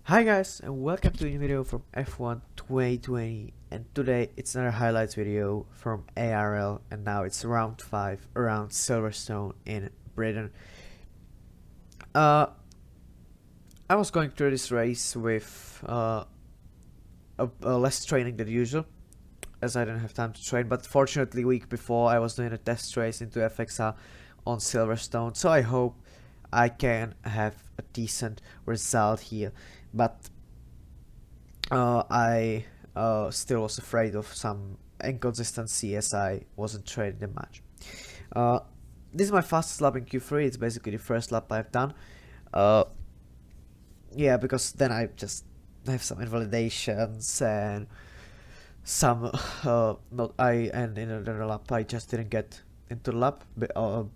Hi guys, and welcome to a new video from F1 2020, and today it's another highlights video from ARL, and now it's round 5 around Silverstone in Britain. I was going through this race with less training than usual, as I didn't have time to train, but fortunately week before I was doing a test race into FXR on Silverstone, so I hope I can have a decent result here. But I still was afraid of some inconsistency as I wasn't training that much. This is my fastest lap in Q3. It's basically the first lap I've done. Yeah, because then I just have some invalidations and some and in another lap I just didn't get into the lap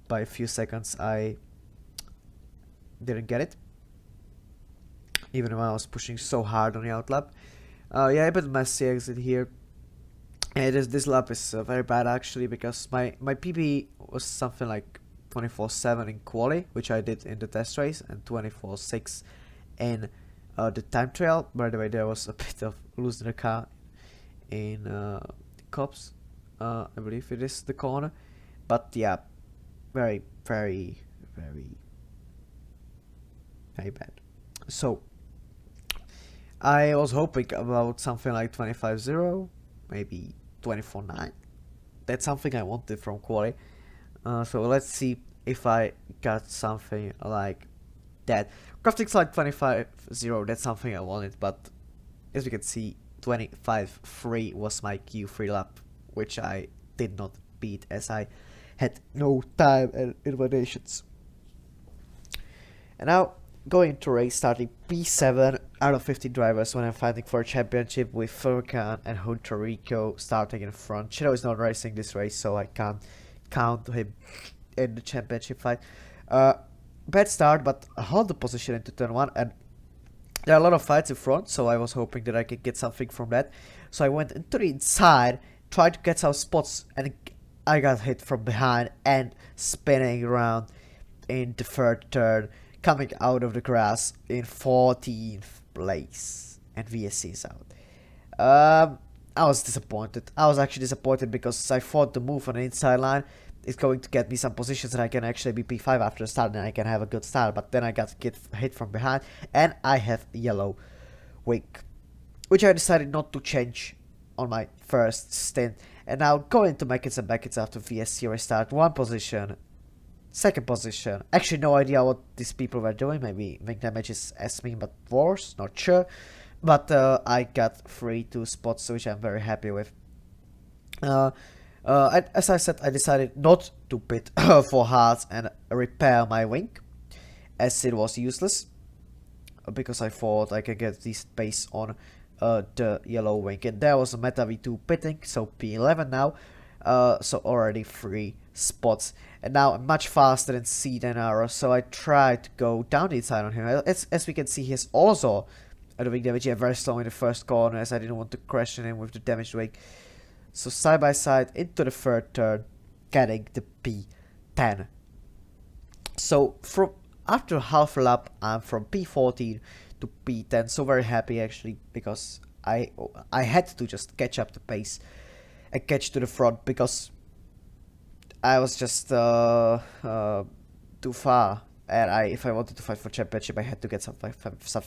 by a few seconds. I didn't get it, even when I was pushing so hard on the outlap. Yeah, a bit messy exit here. And this lap is very bad actually, because my PB was something like 24.7 in quali, which I did in the test race, and 24.6 in the time trial. By the way, there was a bit of losing the car in the cops. I believe it is the corner. But yeah, very bad. So I was hoping about something like 25.0, maybe 24.9. That's something I wanted from quali. So let's see if I got something like that. Crafting's like 25.0, that's something I wanted, but as you can see, 25.3 was my Q3 lap, which I did not beat as I had no time and invitations. And now, going to race starting P7 out of 15 drivers when I'm fighting for a championship with Furkan and Hunter Rico starting in front. Chino is not racing this race, so I can't count him in the championship fight. Bad start, but I hold the position into turn 1, and there are a lot of fights in front, so I was hoping that I could get something from that. So I went into the inside, tried to get some spots, and I got hit from behind and spinning around in the third turn, coming out of the grass in 14th place, and VSC is out. I was disappointed. I was actually disappointed because I thought the move on the inside line is going to get me some positions and I can actually be P5 after the start and I can have a good start, but then I got hit from behind and I have yellow wing, which I decided not to change on my first stint. And now going to Meckets and Beckets after VSC restart, one position, second position. Actually, no idea what these people were doing. Maybe wing damage is as me, but worse. Not sure. But I got 3-2 spots, which I'm very happy with. As I said, I decided not to pit for hearts and repair my wing, as it was useless, because I thought I could get decent pace on the yellow wing. And there was a Meta V2 pitting, so P11 now. So already 3 spots, and now I'm much faster than C than Arrow, so I tried to go down the inside on him. As we can see, he's also doing damage. Yeah, very slow in the first corner, as I didn't want to crash in him with the damaged wing. So side by side into the third turn, getting the P10. So from after half a lap, I'm from P14 to P10. So very happy actually, because I had to just catch up the pace and catch to the front, because I was just too far, and if I wanted to fight for championship, I had to get something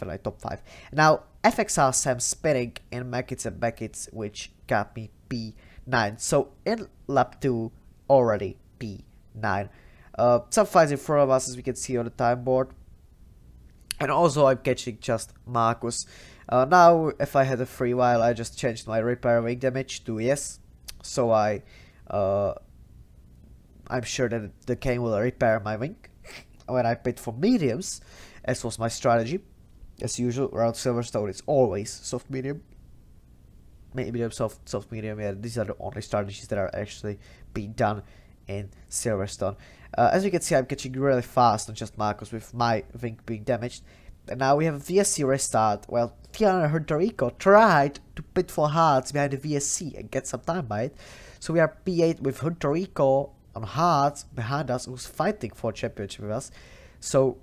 like top 5. Now FXR Sam spinning in Meckets and Beckets, which got me P9. So in lap 2 already P9. Some fights in front of us, as we can see on the time board, and also I'm catching just Marcus. Now if I had a free while, I just changed my repair wing damage to yes, so I'm sure that the cane will repair my wing when I pit for mediums, as was my strategy. As usual, around Silverstone it's always soft medium. Medium, soft medium, yeah, these are the only strategies that are actually being done in Silverstone. As you can see, I'm catching really fast on just Marcos with my wing being damaged. And now we have a VSC restart. Well, Fiona and Hunter Rico tried to pit for hearts behind the VSC and get some time by it. So we are P8 with Hunter Rico on hearts behind us, who's fighting for championship with us. So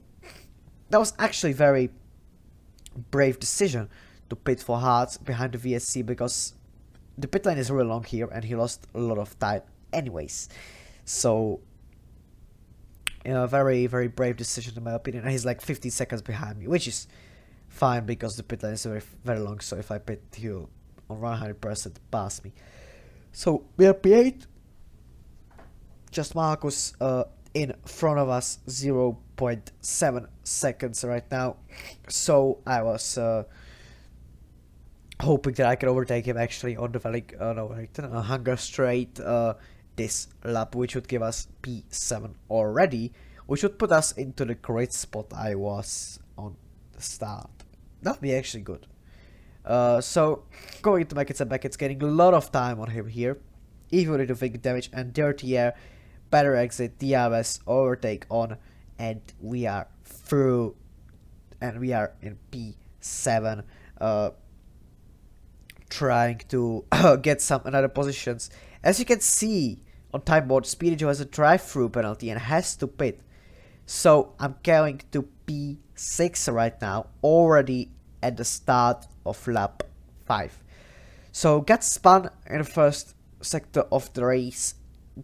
that was actually very brave decision to pit for hards behind the VSC, because the pit lane is really long here and he lost a lot of time anyways. So, very, very brave decision in my opinion. And he's like 15 seconds behind me, which is fine because the pit lane is very, very long. So if I pit, he'll on 100% pass me. So we are P8. Just Marcus in front of us, 0.7 seconds right now. So I was hoping that I can overtake him actually on the Hunger Straight this lap, which would give us P7 already, which would put us into the great spot I was on the start. That'd be actually good. So going into Beckett and Beckett's getting a lot of time on him here, even with the big damage and dirty air. Better exit, DRS, overtake on, and we are through, and we are in P7, trying to get some another positions. As you can see on time board, Speedy Joe has a drive-through penalty and has to pit. So I'm going to P6 right now, already at the start of lap 5. So got spun in the first sector of the race,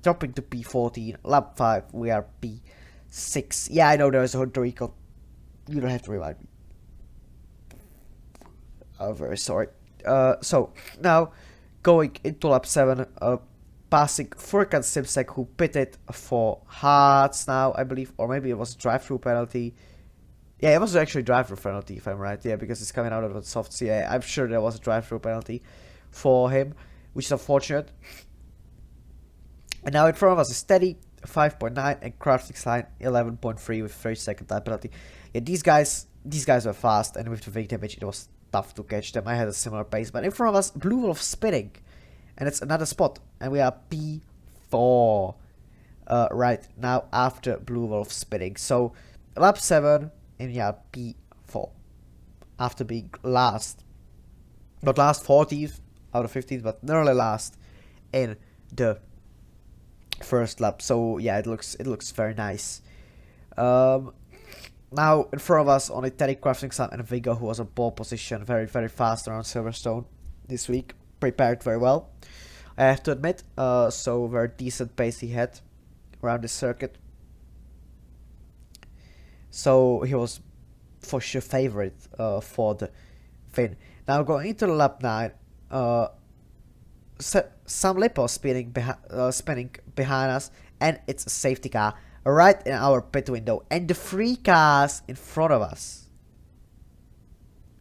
dropping to P14, lap 5, we are P6. Yeah, I know there's a Hunter Rico. You don't have to remind me. I'm very sorry. So now going into lap 7, passing Furkan Simsek, who pitted for hards now, I believe, or maybe it was a drive-through penalty. Yeah, it was actually a drive-through penalty, if I'm right. Yeah, because it's coming out of the soft CA. I'm sure there was a drive-through penalty for him, which is unfortunate. And now in front of us is Steady, 5.9, and Crafting Line, 11.3 with 30-second time penalty. Yeah, these guys were fast, and with the big damage, it was tough to catch them. I had a similar pace, but in front of us, Blue Wolf spinning, and it's another spot, and we are P4 right now after Blue Wolf spinning. So lap 7, and we are P4 after being last, not last 40th out of 15th, but nearly last in the first lap. So yeah, it looks very nice. Now in front of us only Teddy Crafting Sun and Vigo, who was on pole position, very, very fast around Silverstone this week, prepared very well, I have to admit. So very decent pace he had around the circuit. So he was for sure favorite for the Finn. Now going into the lap 9, some Lippo spinning behind us, and it's a safety car right in our pit window, and the 3 cars in front of us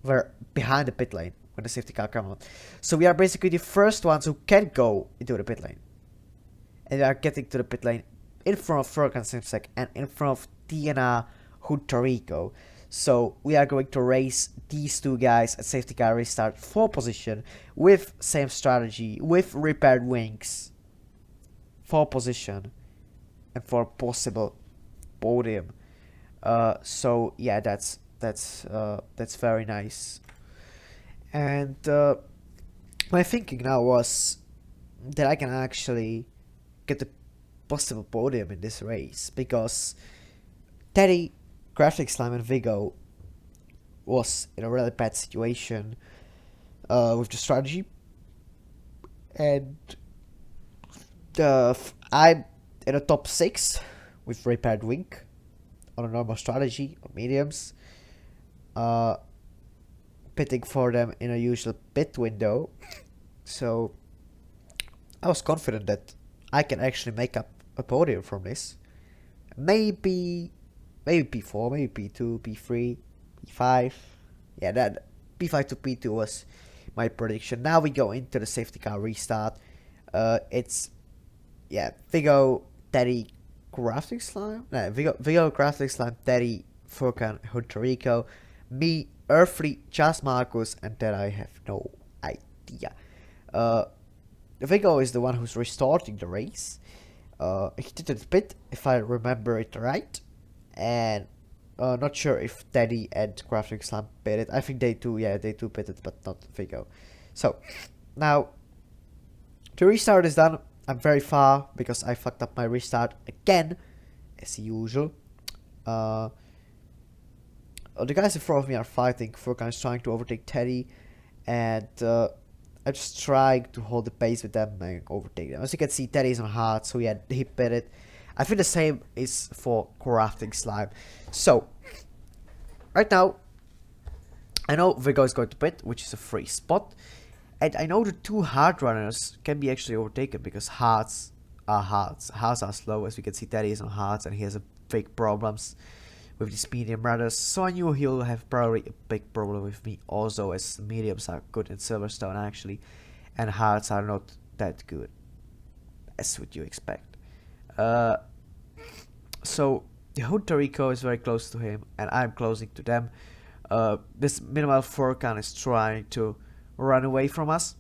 were behind the pit lane when the safety car came on. So we are basically the first ones who can go into the pit lane, and we are getting to the pit lane in front of Furkan Simsek and in front of Tiana Hutorico. So we are going to race these 2 guys at safety car restart for position with same strategy, with repaired wings for position and for possible podium. So yeah, that's very nice. And my thinking now was that I can actually get the possible podium in this race, because Teddy, Graphic Slime, and Vigo was in a really bad situation with the strategy, and I'm in a top 6 with repaired wing on a normal strategy on mediums, pitting for them in a usual pit window. So I was confident that I can actually make up a podium from this. Maybe P4, maybe P2, P3, P5. Yeah, that P5 to P2 was my prediction. Now we go into the safety car restart. It's Vigo, Teddy, Crafting Slime. No, Vigo, Crafting Slime, Teddy, Furkan, Hutorico, me, Earthly, just Marcus, and then I have no idea. Vigo is the one who's restarting the race. He did it pit, if I remember it right. And not sure if Teddy and Crafting Slime pitted. I think they too pitted, but not Vigo. So now the restart is done. I'm very far because I fucked up my restart again, as usual. the guys in front of me are fighting. Furkan is trying to overtake Teddy, and I'm just trying to hold the pace with them and overtake them. As you can see, Teddy is on hard, so yeah, he bit it. I think the same is for crafting slime. So, right now, I know Viggo is going to pit, which is a free spot. And I know the two hard runners can be actually overtaken because hearts are hearts. Hearts are slow, as we can see Teddy is on hearts and he has a big problems with these medium runners. So I knew he'll have probably a big problem with me also, as mediums are good in Silverstone actually. And hearts are not that good, as would you expect. So the Hunter Rico is very close to him and I'm closing to them. This minimal Furkan is trying to run away from us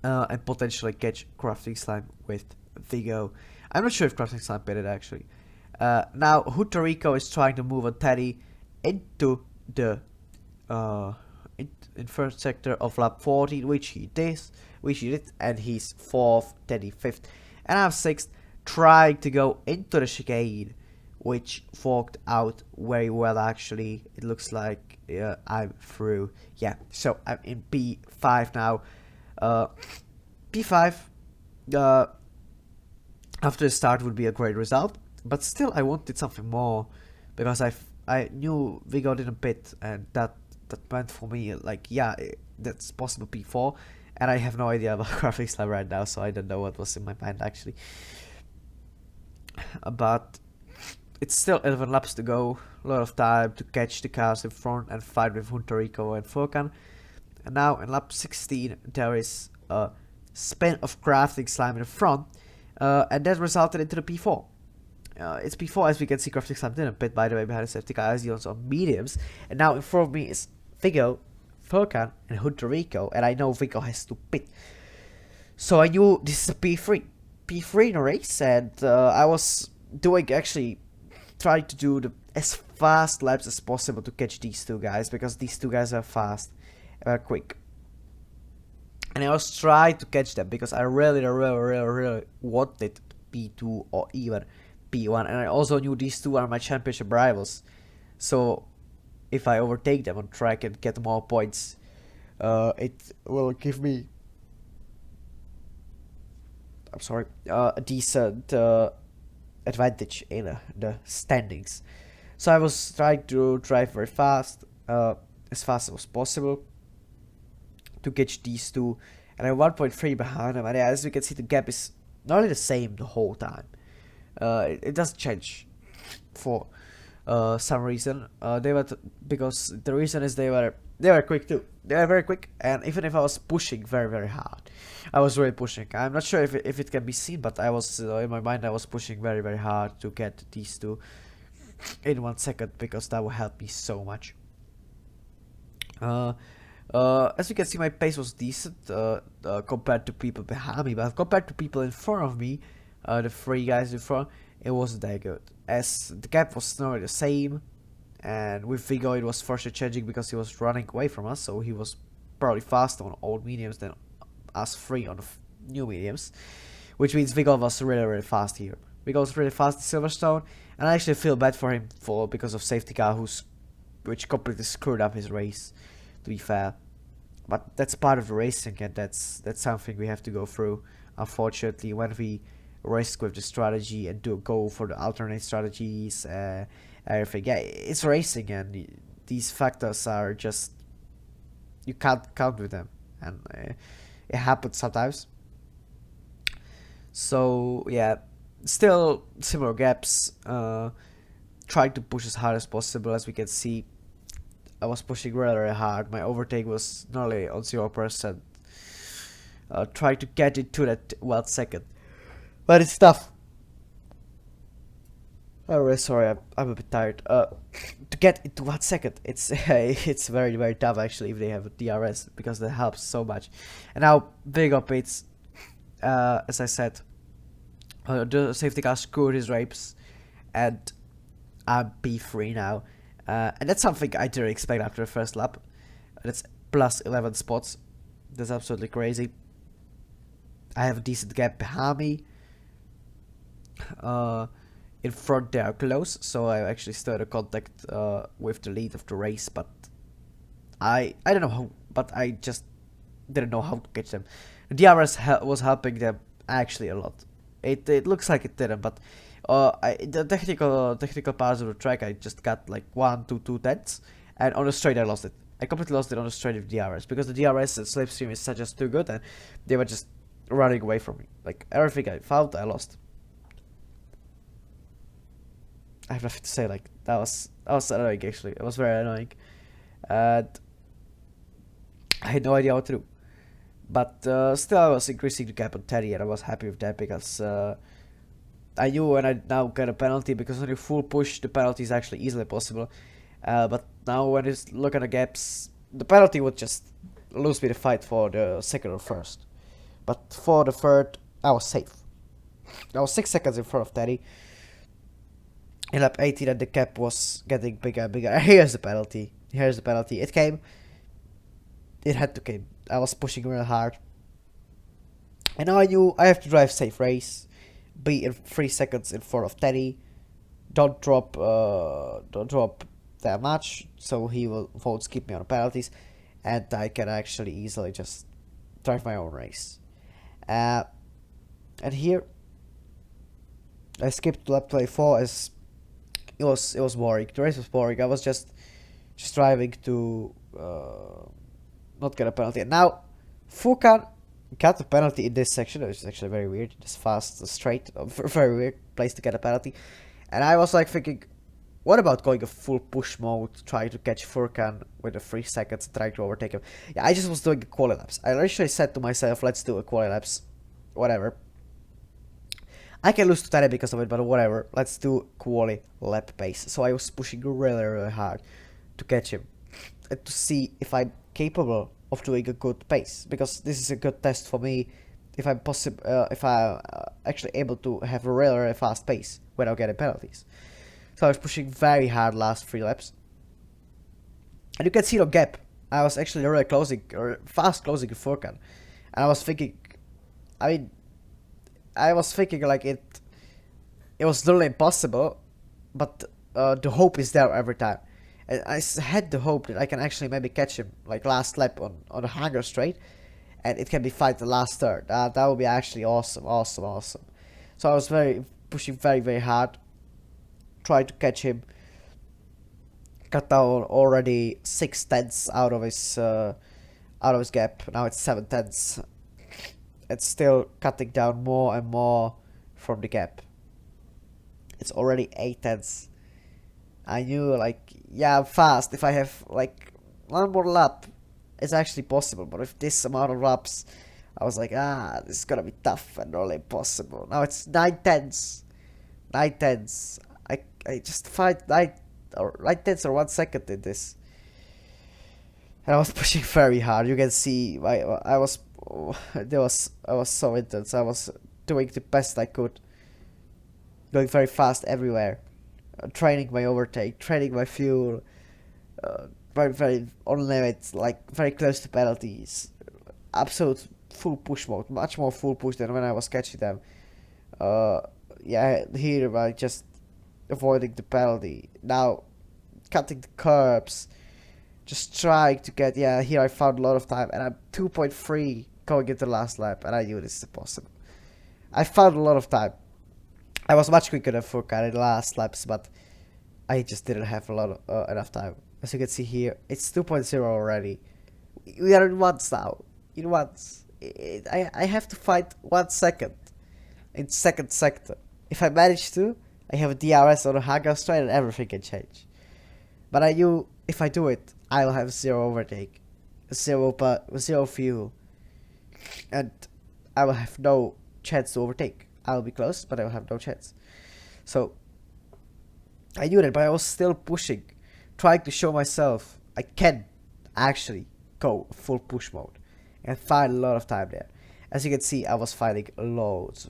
and potentially catch Crafting Slime with Vigo. I'm not sure if Crafting Slime bit it actually. Now Hunter Rico is trying to move on Teddy into the in first sector of lap 14, which he did, and he's 4th, Teddy 5th, and I'm 6th, trying to go into the chicane, which worked out very well actually. It looks like I'm through. Yeah, so I'm in P5 now. P5 after the start would be a great result, but still I wanted something more because I knew Vigo didn't pit, and that meant for me like, yeah, that's possible P4, and I have no idea about Crafting Slime right now, so I don't know what was in my mind actually. But it's still 11 laps to go, a lot of time to catch the cars in front and fight with Hunter Rico and Furkan. And now in lap 16 there is a spin of Crafting Slime in the front, and that resulted into the P4. It's P4, as we can see. Crafting Slime didn't pit, by the way, behind the safety car as he was on mediums. And now in front of me is Vigo, Furkan and Hunter Rico, and I know Vigo has to pit. So I knew this is a P3 in a race, and I was doing actually trying to do the as fast laps as possible to catch these two guys, because these two guys are fast, quick, and I was trying to catch them because I really wanted P2 or even P1, and I also knew these two are my championship rivals, so if I overtake them on track and get more points, it will give me, a decent advantage in the standings. So I was trying to drive very fast, as fast as possible, to catch these two, and I'm 1.3 behind them, and as you can see the gap is nearly the same the whole time. It doesn't change for some reason. Because the reason is they were quick too. They were very quick, and even if I was pushing very hard, I was really pushing. I'm not sure if it can be seen, but I was in my mind I was pushing very hard to get these two in 1 second, because that will help me so much. As you can see, my pace was decent compared to people behind me, but compared to people in front of me, the 3 guys in front, it wasn't that good, as the gap was nearly the same. And with Vigo it was first changing because he was running away from us, so he was probably faster on old mediums than us 3 on the new mediums, which means Vigo was really fast here. Vigo was really fast in Silverstone, and I actually feel bad for him because of safety car which completely screwed up his race, to be fair. But that's part of the racing, and that's something we have to go through, unfortunately, when we risk with the strategy and go for the alternate strategies, everything. Yeah, it's racing, and these factors are just, you can't count with them, and it happens sometimes. So yeah, still similar gaps, trying to push as hard as possible. As we can see, I was pushing really hard. My overtake was nearly on 0%, trying to get into that 1 second, but it's tough. I'm really sorry, I'm a bit tired. To get into 1 second, it's it's very tough actually if they have a DRS, because that helps so much. And now big up it's, as I said, the safety car screwed his rapes, and I'm P3 now, and that's something I didn't expect after the first lap. That's plus 11 spots. That's absolutely crazy. I have a decent gap behind me. in front they are close, so I actually started contact with the lead of the race, but I don't know how, but I just didn't know how to catch them. The DRS was helping them actually a lot. It looks like it didn't, but the technical parts of the track I just got like 1 to 2 tenths, and on the straight I lost it. I completely lost it on the straight with DRS because the DRS and slipstream is just too good, and they were just running away from me. Like everything I found, I lost. I have nothing to say. Like that was annoying. Actually, it was very annoying, and I had no idea what to do. But still, I was increasing the gap on Teddy, and I was happy with that because I knew when I now get a penalty, because when you full push, the penalty is actually easily possible. But now when you look at the gaps, the penalty would just lose me the fight for the second or first. But for the third, I was safe. I was 6 seconds in front of Teddy. In lap 18, and the gap was getting bigger and bigger. Here's the penalty. Here's the penalty. It came. It had to come. I was pushing real hard. And now I knew I have to drive safe race. Be in 3 seconds in front of Teddy. Don't drop that much, so he won't skip me on the penalties, and I can actually easily just drive my own race. And here I skipped lap 24 as it was boring. The race was boring. I was just driving to not get a penalty. And now Furkan got a penalty in this section, which is actually very weird. This fast straight, very weird place to get a penalty. And I was like thinking, what about going a full push mode, trying to catch Furkan with the 3 seconds, trying to overtake him? Yeah, I just was doing a quali laps. I literally said to myself, let's do a quali laps, whatever. I can lose to Teddy because of it, but whatever. Let's do quali lap pace. So I was pushing really, really hard to catch him and to see if I'm capable of doing a good pace, because this is a good test for me if I'm actually able to have a really, really fast pace without getting penalties. So I was pushing very hard last 3 laps, and you can see the gap. I was actually really closing, or fast closing the Furkan, and I was thinking, like it was literally impossible, but the hope is there every time. And I had the hope that I can actually maybe catch him like last lap on the hangar straight, and it can be fight the last third. That would be actually awesome. So I was pushing very hard, tried to catch him. Cut down already 6 tenths out of his gap. Now it's 7 tenths. It's still cutting down more and more from the gap. It's already 8 tenths. I knew, like, yeah, I'm fast. If I have like 1 more lap, it's actually possible. But with this amount of laps, I was like, this is gonna be tough and really impossible. Now it's 9 tenths. 9 tenths. I just fight 9 tenths or 1 second in this. And I was pushing very hard. You can see I was so intense. I was doing the best I could. Going very fast everywhere. Training my overtake, training my fuel, very on limits, like very close to penalties. Absolute full push mode, much more full push than when I was catching them. Yeah, here I just avoiding the penalty. Now cutting the curbs, just trying to get. Yeah, here I found a lot of time, and I'm 2.3 going into the last lap, and I knew this is impossible. I found a lot of time. I was much quicker than Furkan in the last laps, but I just didn't have enough time. As you can see here, it's 2.0 already. We are in once now. In once. I have to fight 1 second in second sector. If I manage to, I have a DRS on a hangar straight and everything can change. But I knew if I do it, I'll have 0 overtake, 0 fuel, and I will have no chance to overtake. I'll be close, but I will have no chance. So I knew that, but I was still pushing, trying to show myself I can actually go full push mode and find a lot of time there. As you can see, I was finding loads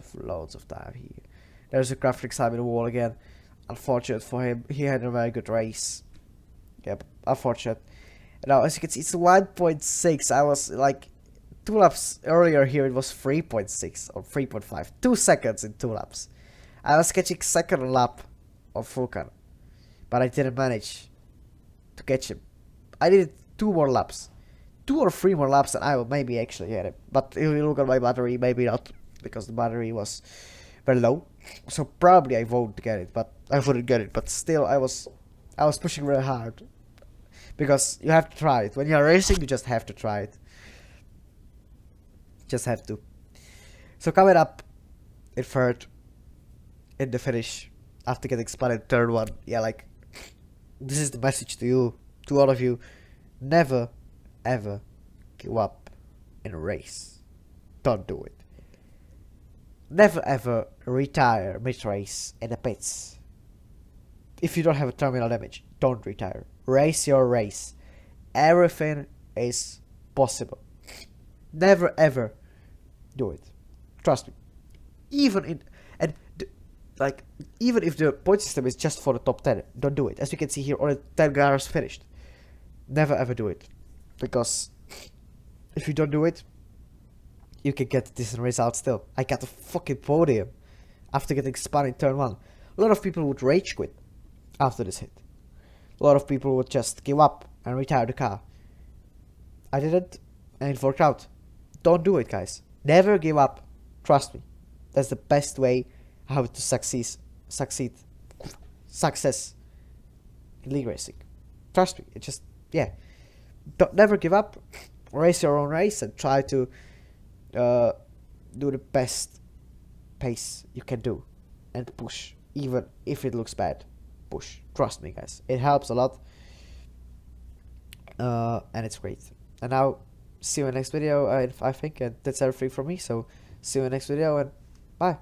of time here. There's a graphics time in the wall again. Unfortunate for him. He had a very good race. Yep, unfortunate. Now, as you can see, it's 1.6. I was like 2 laps earlier here. It was 3.6 or 3.5. 2 seconds in 2 laps. I was catching second lap of Vulcan, but I didn't manage to catch him. I needed 2 more laps. 2 or 3 more laps and I will maybe actually get it. But if you look at my battery, maybe not, because the battery was very low. So probably I won't get it, but I wouldn't get it. But still, I was pushing very hard, because you have to try it. When you're racing, you just have to try it. Just have to. So coming up in third, in the finish, after getting spun in third one, yeah, like, this is the message to you, to all of you. Never, ever give up in a race. Don't do it. Never ever retire mid-race in the pits. If you don't have a terminal damage, don't retire. Race your race. Everything is possible. Never ever do it. Trust me. Even in like, even if the point system is just for the top 10, don't do it. As you can see here, only 10 cars finished. Never ever do it, because if you don't do it, you can get decent results still. I got a fucking podium after getting spun in turn 1. A lot of people would rage quit after this hit. A lot of people would just give up and retire the car. I didn't, and it worked out. Don't do it, guys. Never give up. Trust me. That's the best way how to success in league racing. Trust me. It just, yeah. Don't never give up. Race your own race and try to do the best pace you can do, and push, even if it looks bad. Push. Trust me, guys. It helps a lot, and it's great. And now, see you in the next video. I think, and that's everything from me. So see you in the next video, and bye.